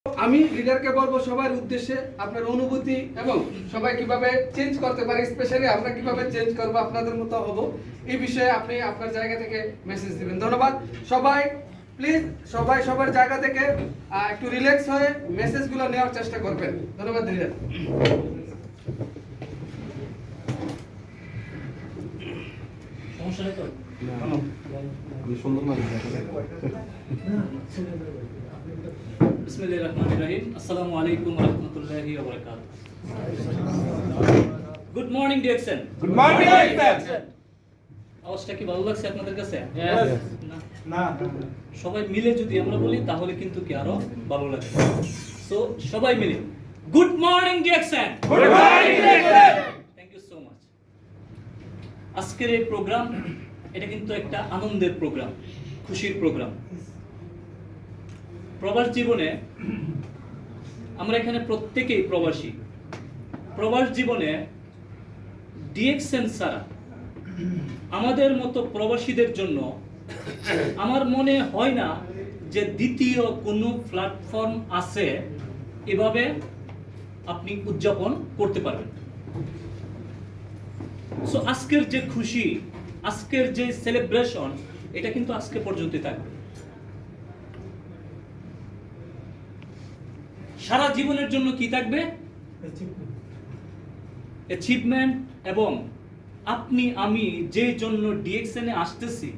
আমি লিডারকে বলবো সবার উদ্দেশ্যে আপনার অনুভূতি এবং সবাই কিভাবে চেঞ্জ করতে পারে, স্পেশালি আমরা কিভাবে চেঞ্জ করব, আপনাদের মতো হব, এই বিষয়ে আপনি আপনার জায়গা থেকে মেসেজ দিবেন। ধন্যবাদ সবাই। প্লিজ সবাই সবার জায়গা থেকে একটু রিল্যাক্স হয়ে মেসেজগুলো নেওয়ার চেষ্টা করবেন। ধন্যবাদ লিডার। সমস্যা নেই তো? বিসমিল্লাহির রহমানির রহিম। আসসালামু আলাইকুম ওয়া রাহমাতুল্লাহি ওয়া বারাকাতুহু। Good morning DXN. Good morning DXN. আওয়াজটা কি ভালো লাগছে আপনাদের কাছে? না সবাই মিলে যদি আমরা বলি তাহলে কিন্তু কি আরো ভালো লাগবে। সো সবাই মিলে good morning DXN. Good morning DXN. Thank you so much. আজকের এই প্রোগ্রাম এটা কিন্তু একটা আনন্দের প্রোগ্রাম, খুশির প্রোগ্রাম। প্রবাস জীবনে আমরা এখানে প্রত্যেকেই প্রবাসী। প্রবাস জীবনে ডিএক্সএন ছাড়া আমাদের মতো প্রবাসীদের জন্য আমার মনে হয় না যে দ্বিতীয় কোনো প্ল্যাটফর্ম আছে এভাবে আপনি উদযাপন করতে পারবেন। সো আজকের যে খুশি, আজকের যে সেলিব্রেশন, এটা কিন্তু আজকে পর্যন্ত থাকবে। সারা জীবনের জন্য কি থাকবে? অ্যাচিভমেন্ট। এবং আপনি আমি যে জন্য ডিএক্সএন এ আসতেছি,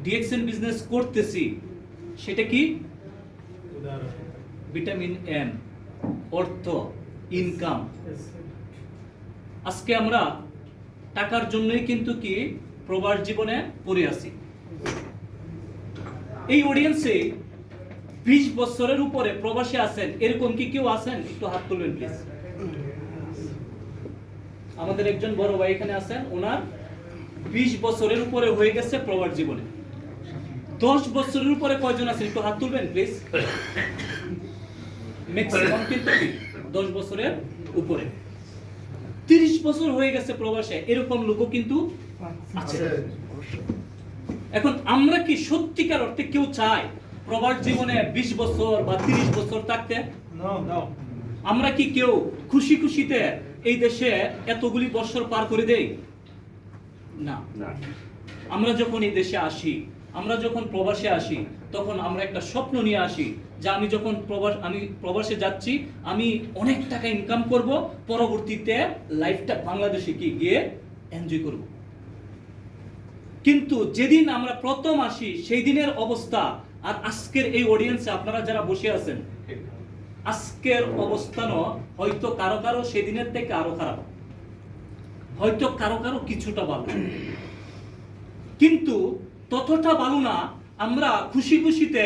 ডিএক্সএন বিজনেস করতেছি, সেটা কি? ভিটামিন এম, অর্থ, ইনকাম। আজকে আমরা টাকার জন্যই কিন্তু কি প্রবাস জীবনে পড়ে আছি। এই অডিয়েন্সে 20 বছরের উপরে প্রবাসে আছেন, এরকম কি কেউ আছেন? একটু হাত তুলবেন প্লিজ। আমাদের একজন বড় ভাই এখানে আছেন, ওনার 20 বছরের উপরে হয়ে গেছে প্রবাস জীবনে। 10 বছরের উপরে কয়জন আছেন? একটু হাত তুলবেন প্লিজ। ম্যাক্সিমাম কিন্তু 10 বছরের উপরে। 30 বছর হয়ে গেছে প্রবাসে, এরকম লোকও কিন্তু আছে। এখন আমরা কি সত্যিকার অর্থে কেউ চায় প্রবাস জীবনে 20 বছর বা 30 বছর থাকতে? আমরা কি কেউ খুশি খুশিতে এই দেশে এতগুলি বছর পার করে দেই? না। আমরা যখন এই দেশে আসি, আমরা যখন প্রবাসে আসি, তখন আমরা একটা স্বপ্ন নিয়ে আসি যে আমি যখন প্রবাসে যাচ্ছি, আমি অনেক টাকা ইনকাম করব, পরবর্তীতে লাইফটা বাংলাদেশে গিয়ে এনজয় করব। কিন্তু যেদিন আমরা প্রথম আসি সেই দিনের অবস্থা আর আজকের এই অডিয়েন্সে আপনারা যারা বসে আছেন, আজকের অবস্থানও হয়তো কারো কারো সেদিনের থেকে আরো খারাপ, হয়তো কারো কারো কিছুটা ভালো, কিন্তু ততটা ভালো না। আমরা খুশি খুশিতে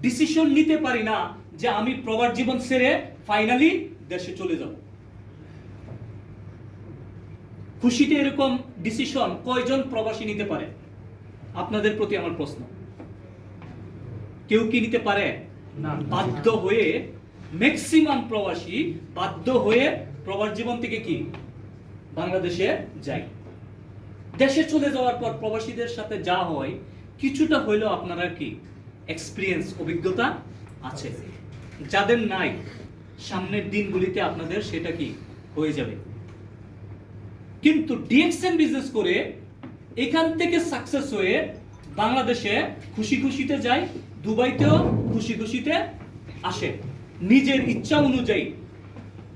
ডিসিশন নিতে পারি না যে আমি প্রবাস জীবন ছেড়ে ফাইনালি দেশে চলে যাব। খুশিতে এরকম ডিসিশন কয়জন প্রবাসী নিতে পারে? আপনাদের প্রতি আমার প্রশ্ন। কেউ কি নিতে পারে? না। বাধ্য হয়ে ম্যাক্সিমাম প্রবাসী বাধ্য হয়ে প্রবাস জীবন থেকে কি বাংলাদেশে যায়। দেশে চলে যাওয়ার পর প্রবাসীদের সাথে যা হয়, কিছুটা হইলেও আপনারা কি এক্সপিরিয়েন্স, অভিজ্ঞতা আছে। যাদের নাই, সামনের দিনগুলিতে আপনাদের সেটা কি হয়ে যাবে। কিন্তু ডিএক্সএন বিজনেস করে এখান থেকে সাকসেস হয়ে বাংলাদেশে খুশি খুশিতে যায়, দুবাইতেও খুশি খুশিতে আসে নিজের ইচ্ছা অনুযায়ী।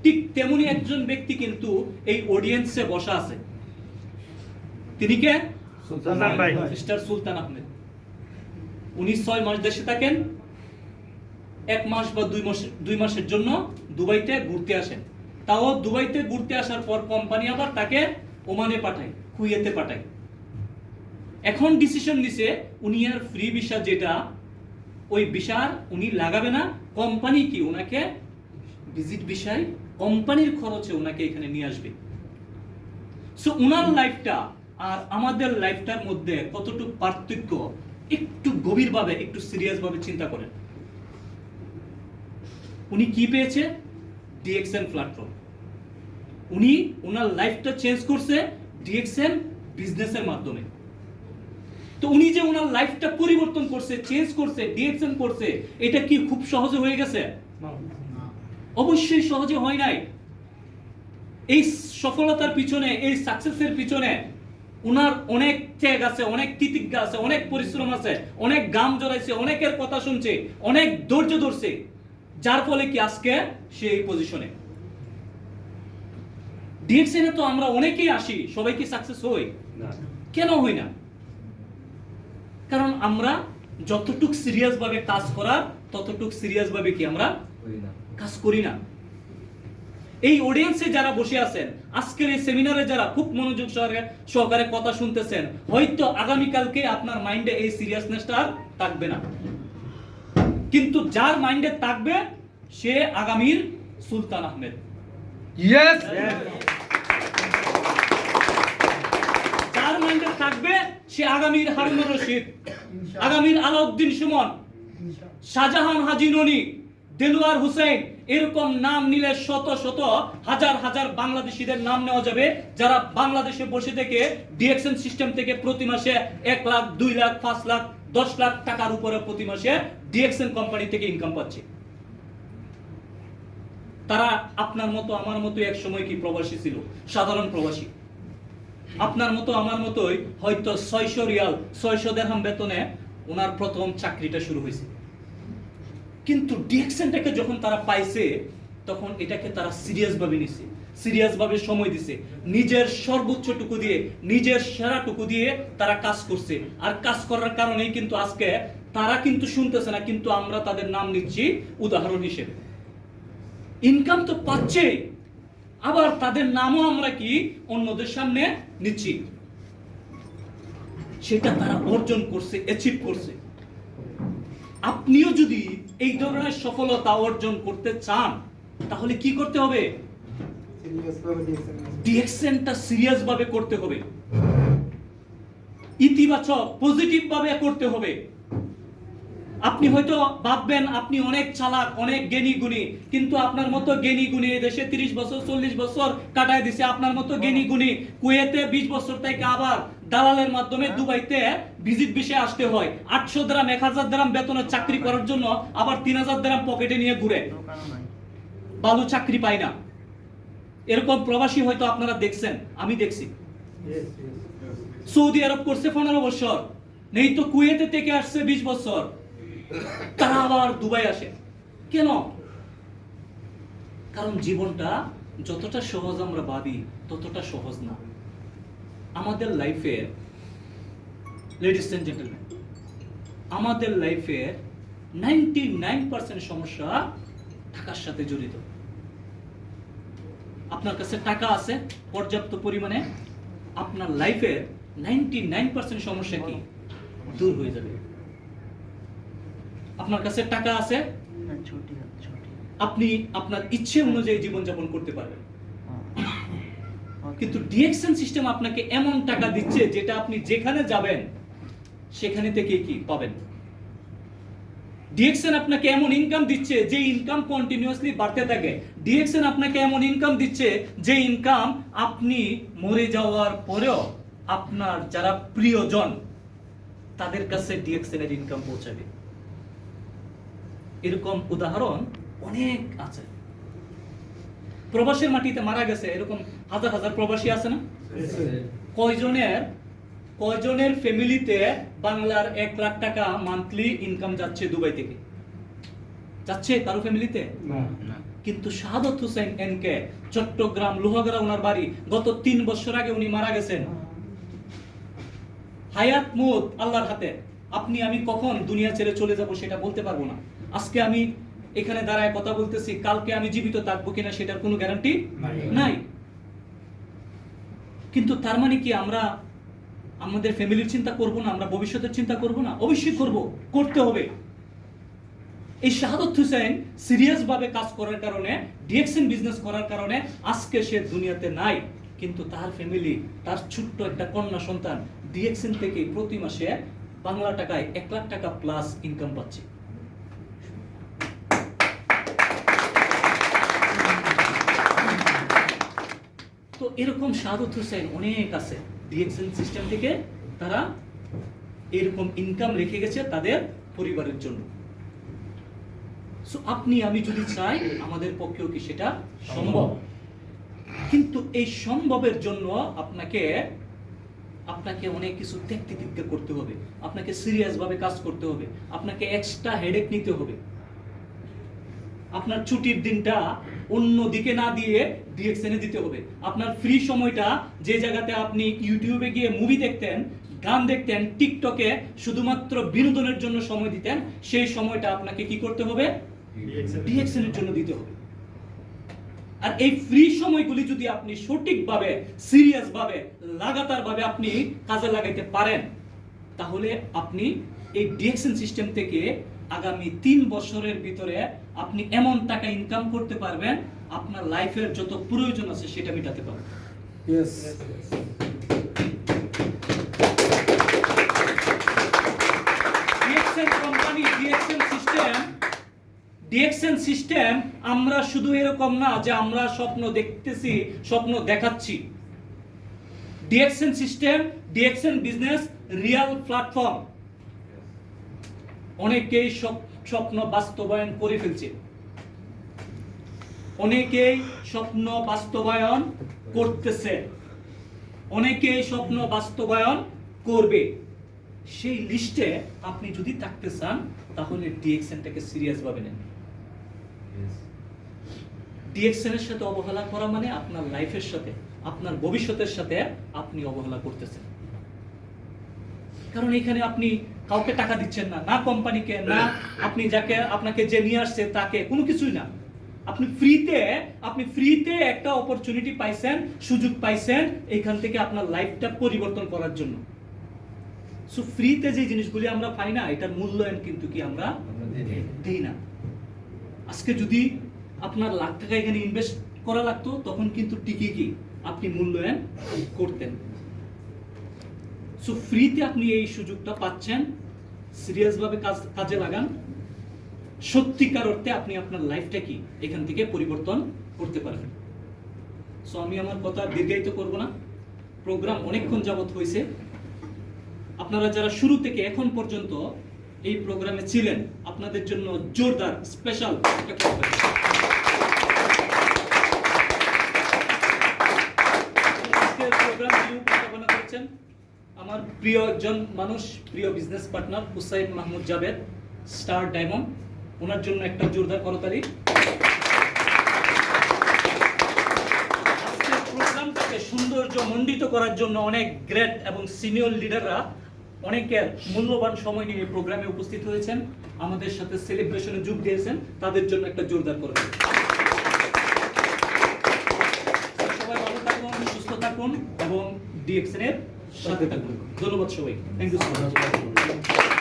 ঠিক তেমনি একজন ব্যক্তি কিন্তু এই অডিয়েন্সে বসা আছে। তিনি কে? মিস্টার সুলতান আহমেদ। উনি 6 মাস দেশে থাকেন, 1 মাস বা 2 মাসের জন্য দুবাইতে ঘুরতে আসেন। তাও দুবাইতে ঘুরতে আসার পর কোম্পানি আবার তাকে ওমানে পাঠায়, কুয়েতে পাঠায়। এখন ডিসিশন নিছে উনি আর ফ্রি ভিসা, যেটা ওই ভিসার উনি লাগাবে না, কোম্পানি কি ওনাকে ভিজিট ভিসায় কোম্পানির খরচে ওনাকে এখানে নিয়ে আসবে। সো ওনার লাইফটা আর আমাদের লাইফটার মধ্যে কতটুকু পার্থক্য, একটু গভীরভাবে, একটু সিরিয়াস ভাবে চিন্তা করেন। উনি কি পেয়েছে? DXN platform. উনি ওনার লাইফটা চেঞ্জ করছে ডিএক্সএন বিজনেসের মাধ্যমে। তো উনি যে ওনার লাইফটা পরিবর্তন করছে, চেঞ্জ করছে, ডিএক্সএন করছে, এটা কি খুব সহজে হয়ে গেছে? অবশ্যই সহজে হয় নাই। এই সফলতার পিছনে, এই সাকসেসের পিছনে উনার অনেক ত্যাগ আছে, অনেক তিতিক্ষা আছে, অনেক পরিশ্রম আছে, অনেক গাম জড়াইছে, অনেকের কথা শুনছে, অনেক ধৈর্য ধরছে, যার ফলে কি আজকে সে এই পজিশনে। ডিএক্সএনে তো আমরা অনেকেই আসি, সবাই কি সাকসেস হই? কেন হই না? কারণ আমরা যতটুক সিরিয়াস ভাবে কাজ করার, ততটুক সিরিয়াস ভাবে কি আমরা কাজ করি না। এই অডিয়েন্সে যারা বসে আছেন, আজকের এই সেমিনারে যারা খুব মনোযোগ সহকারে কথা শুনতেছেন, হয়তো আগামীকালকে আপনার মাইন্ডে এই সিরিয়াসনেসটা আর থাকবে না, কিন্তু যার মাইন্ডে থাকবে সে আগামীর সুলতান আহমেদ। ইয়েস, যার মাইন্ডে থাকবে সে আগামীর হারুনুর রশিদ, আগামীর আলাউদ্দিন সুমন, শাহজাহান হাজী ননি, দেলোয়ার হোসেন, এরকম নাম নিলে শত শত হাজার হাজার বাংলাদেশিদের নাম নেওয়া যাবে যারা বাংলাদেশে বসে থেকে ডিএক্সএন সিস্টেম থেকে প্রতি মাসে 1 লাখ, 2 লাখ, 5 লাখ, 10 লাখ টাকার উপরে প্রতি মাসে ডিএক্সএন কোম্পানি থেকে ইনকাম পাচ্ছে। তারা আপনার মতো আমার মতো এক সময় কি প্রবাসী ছিল, সাধারণ প্রবাসী। আপনার মতো আমার মতোই হয়তো 600 রিয়াল, 600 দিরহাম বেতনে ওনার প্রথম চাকরিটা শুরু হয়েছে। কিন্তু ডিএক্সএনটাকে যখন তারা পাইছে, তখন এটাকে তারা সিরিয়াস ভাবে নিছে, সিরিয়াস ভাবে সময় দিছে, নিজের সর্বোচ্চটুকু দিয়ে, নিজের সেরাটুকু দিয়ে তারা কাজ করছে। আর কাজ করার কারণেই কিন্তু আজকে তারা কিন্তু শুনতেছে না, কিন্তু আমরা তাদের নাম নিচ্ছি উদাহরণ হিসেবে। ইনকাম তো পাচ্ছে, আবার তাদের নামও আমরা কি অন্যদের সামনে নিচ্ছি। সেটা তারা অর্জন করছে, অ্যাচিভ করছে। আপনিও যদি এই ধরনের সফলতা অর্জন করতে চান, তাহলে কি করতে হবে? ডিএক্সএনটা সিরিয়াস ভাবে করতে হবে, ইতিবাচক পজিটিভ ভাবে করতে হবে। আপনি হয়তো ভাববেন আপনি অনেক চালাক, অনেক জ্ঞানী গুণী, কিন্তু আপনার মতো জ্ঞানী গুণী এই দেশে 30 বছর 40 বছর কাটায় দিছে। আপনার মতো জ্ঞানী গুণী কুয়েতে 20 বছর থেকে আবার দালালের মাধ্যমে দুবাইতে ভিজিট ভিসায় আসতে হয়। 800 দিরহাম 1000 দিরহাম বেতনে চাকরি করার জন্য আবার 3000 দিরহাম পকেটে নিয়ে ঘুরে, ভালো চাকরি পায় না। এরকম প্রবাসী হয়তো আপনারা দেখছেন, আমি দেখছি। সৌদি আরব করছে 15 বছর, নেই তো কুয়েতে থেকে আসছে 20 বছর, তারা আবার দুবাই আসে। কেন? কারণ জীবনটা যতটা সহজ আমরা ভাবি ততটা সহজ না। আমাদের লাইফে, লেডিস এন্ড জেন্টলম্যান, আমাদের লাইফে 99% সমস্যা টাকার সাথে জড়িত। আপনার কাছে টাকা আছে পর্যাপ্ত পরিমাণে, আপনার লাইফের 99% সমস্যা কি দূর হয়ে যাবে। আপনার কাছে টাকা আছে, আপনি আপনার ইচ্ছে অনুযায়ী জীবনযাপন করতে পারবেন। কিন্তু ডিএক্সএন সিস্টেম আপনাকে এমন টাকা দিচ্ছে যেটা আপনি যেখানে যাবেন সেখানে থেকে কি পাবেন। ডিএক্সএন আপনাকে এমন ইনকাম দিচ্ছে যে ইনকাম কন্টিনিউয়াসলি বাড়তে থাকে। ডিএক্সএন আপনাকে এমন ইনকাম দিচ্ছে যে ইনকাম আপনি মরে যাওয়ার পরেও আপনার যারা প্রিয়জন তাদের কাছে ডিএক্সএন এর ইনকাম পৌঁছাবে। এরকম উদাহরণ অনেক আছে। প্রবাসের মাটিতে মারা গেছে এরকম হাজার হাজার প্রবাসী আছে না? কয়জনের ফ্যামিলিতে বাংলার 1 লাখ টাকা মান্থলি ইনকাম যাচ্ছে দুবাই থেকে? যাচ্ছে কারো ফ্যামিলিতে? না। কিন্তু শাহাদত হোসেন এনকে, চট্টগ্রাম লোহাগড়া ওনার বাড়ি, গত 3 বছর আগে উনি মারা গেছেন। হায়াত মউত আল্লাহর হাতে। আপনি আমি কখন দুনিয়া ছেড়ে চলে যাব সেটা বলতে পারবো না। আজকে আমি এখানে দাঁড়ায় কথা বলতেছি, কালকে আমি জীবিত থাকবো কিনা সেটার কোনো গ্যারান্টি নাই। কিন্তু তার মানে কি আমরা আমাদের ফ্যামিলির চিন্তা করব না? আমরা ভবিষ্যতের চিন্তা করব না? অবশ্যই করব, করতে হবে। এই শাহাদত হোসেন সিরিয়াস ভাবে কাজ করার কারণে, ডিএক্সএন বিজনেস করার কারণে আজকে সে দুনিয়াতে নাই। কিন্তু তার ফ্যামিলি, তার ছোট্ট একটা কন্যা সন্তান ডিএক্সএন থেকে প্রতি মাসে বাংলা টাকায় 1 লাখ টাকা প্লাস ইনকাম পাচ্ছে। তো এরকম শাহাদত হোসেন অনেক আছে ডিএক্সএন সিস্টেম থেকে, তারা এরকম ইনকাম রেখে গেছে তাদের পরিবারের জন্য। সো আপনি আমি যদি চাই আমাদের পক্ষেও কি সেটা সম্ভব, কিন্তু এই সম্ভবের জন্য আপনাকে অনেক কিছু ত্যাগ তিতিক্ষা করতে হবে, আপনাকে সিরিয়াস ভাবে কাজ করতে হবে, আপনাকে এক্সট্রা হেডেক নিতে হবে। আপনার ছুটির দিনটা অন্য দিকে না দিয়ে ডিএক্সএনে দিতে হবে। আপনার ফ্রি সময়টা যে জায়গাতে আপনি ইউটিউবে গিয়ে মুভি দেখতেন, গান দেখতেন, টিকটকে শুধুমাত্র বিনোদনের জন্য সময় দিতেন, সেই সময়টা আপনাকে কি করতে হবে? ডিএক্সএনের জন্য দিতে হবে। আর এই ফ্রি সময়গুলি যদি আপনি সঠিকভাবে, সিরিয়াস ভাবে, লাগাতার ভাবে আপনি কাজে লাগাইতে পারেন, তাহলে আপনি এই ডিএক্সএন সিস্টেম থেকে আগামী 3 বছরের ভিতরে আপনি এমন টাকা ইনকাম করতে পারবেন, আপনার লাইফের যত প্রয়োজন আছে সেটা মেটাতে পারবেন। Yes. DXN company, DXN system আমরা শুধু এরকম না যে আমরা স্বপ্ন দেখতেছি, স্বপ্ন দেখাচ্ছি। DXN system, DXN business real platform. অনেকেই স্বপ্ন বাস্তবায়ন করে ফেলছে, অনেকেই স্বপ্ন বাস্তবায়ন করতেছে, অনেকেই স্বপ্ন বাস্তবায়ন করবে। সেই লিস্টে আপনি যদি থাকতে চান তাহলে ডিএক্সএনটাকে সিরিয়াস ভাবে নেন। ডিএক্সএন এর সাথে অবহেলা করা মানে আপনার লাইফের সাথে, আপনার ভবিষ্যতের সাথে আপনি অবহেলা করতেছেন। কারণ এখানে আপনি কাউকে টাকা দিচ্ছেন না, না কোম্পানিকে, না আপনি যাকে আপনাকে যে নিয়ে আসছে তাকে, কোনো কিছুই না। আপনি ফ্রিতে একটা অপরচুনিটি পাইছেন, সুযোগ পাইছেন এখান থেকে আপনার লাইফটা পরিবর্তন করার জন্য। সো ফ্রিতে যে জিনিসগুলি আমরা পাই না, এটার মূল্যায়ন কিন্তু কি আমরা দেই না। আজকে যদি আপনার লাখ টাকা এখানে ইনভেস্ট করা লাগতো, তখন কিন্তু টিকে কি আপনি মূল্যায়ন করতেন। সো ফ্রিতে আপনি এই সুযোগটা পাচ্ছেন, সিরিয়াস ভাবে কাজে লাগান। সত্যিকার অর্থে আপনি আপনার লাইফটা কি এখান থেকে পরিবর্তন করতে পারবেন। সো আমি আমার কথা দীর্ঘায়িত করব না, প্রোগ্রাম অনেকক্ষণ যাবত হয়েছে। আপনারা যারা শুরু থেকে এখন পর্যন্ত এই প্রোগ্রামে ছিলেন, আপনাদের জন্য জোরদার স্পেশাল প্রোগ্রাম উপস্থাপনা করেছেন আমার প্রিয় একজন মানুষ, প্রিয় business partner Hussain Mahmud Jabed, Star Diamond. ওনার জন্য একটা জোরদার করতালি। আজকের প্রোগ্রামটাকে সৌন্দর্য মণ্ডিত করার জন্য অনেক গ্রেট এবং সিনিয়র লিডাররা অনেকের মূল্যবান সময় নিয়ে এই প্রোগ্রামে উপস্থিত হয়েছেন, আমাদের সাথে সেলিব্রেশনে যোগ দিয়েছেন, তাদের জন্য একটা জোরদার করতালি। সবাই ভালো থাকুন, সুস্থ থাকুন এবং ডিএক্সএন এর সাথে থাকুন। ধন্যবাদ সবাই। Thank you so much.